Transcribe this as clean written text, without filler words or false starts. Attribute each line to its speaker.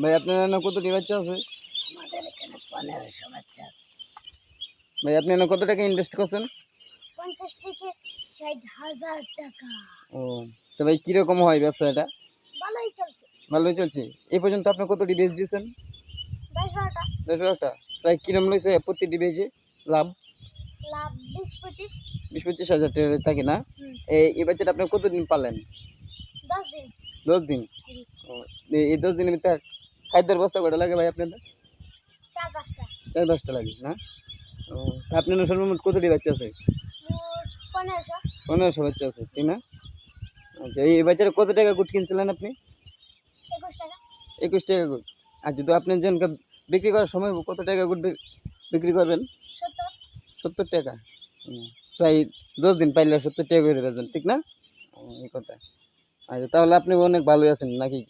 Speaker 1: ভাই আপনার এখানে কতটি বাচ্চা আছে?
Speaker 2: আমাদের এখানে 1500 বাচ্চা আছে।
Speaker 1: ভাই আপনি এখানে কত টাকা ইনভেস্ট করছেন?
Speaker 2: 50 থেকে 60,000 টাকা।
Speaker 1: ও, তো ভাই কীরকম হয় ব্যবসাটা?
Speaker 2: ভালোই চলছে।
Speaker 1: ভালোই চলছে। এই পর্যন্ত আপনি কতটি বেচ দিয়েছেন?
Speaker 2: 10-12টা।
Speaker 1: 10-12টা। প্রায় কিরম লইছে প্রতিটি বেচে লাভ?
Speaker 2: লাভ 20-25।
Speaker 1: 20-25 হাজার টাকা থাকে না? এই বাচ্চাটা আপনি কতদিন পালেন?
Speaker 2: 10 দিন।
Speaker 1: 10 দিন।
Speaker 2: জি।
Speaker 1: ও, এই 10 দিনের ভিতরে খাদ্যের বস্তা কয়টা লাগে ভাই আপনাদের?
Speaker 2: 4-5টা।
Speaker 1: 4-5টা লাগে না? ও, তা আপনার সর্বমোট কতটি বাচ্চা আছে?
Speaker 2: মোট 1500।
Speaker 1: 1500 বাচ্চা আছে, ঠিক না? আচ্ছা, এই বাচ্চাটা কত টাকা গুট কিনছিলেন আপনি?
Speaker 2: 21 টাকা।
Speaker 1: 21 টাকা গুট। আর যদি আপনি যেন বিক্রি করার সময় কত টাকা গুট বিক্রি করবেন?
Speaker 2: 70।
Speaker 1: 70 টাকা। প্রায় 10 দিন পাইলে 70 টাকা করে বেচবেন, ঠিক না? এই কথা। আচ্ছা, তাহলে আপনি অনেক ভালোই আছেন নাকি?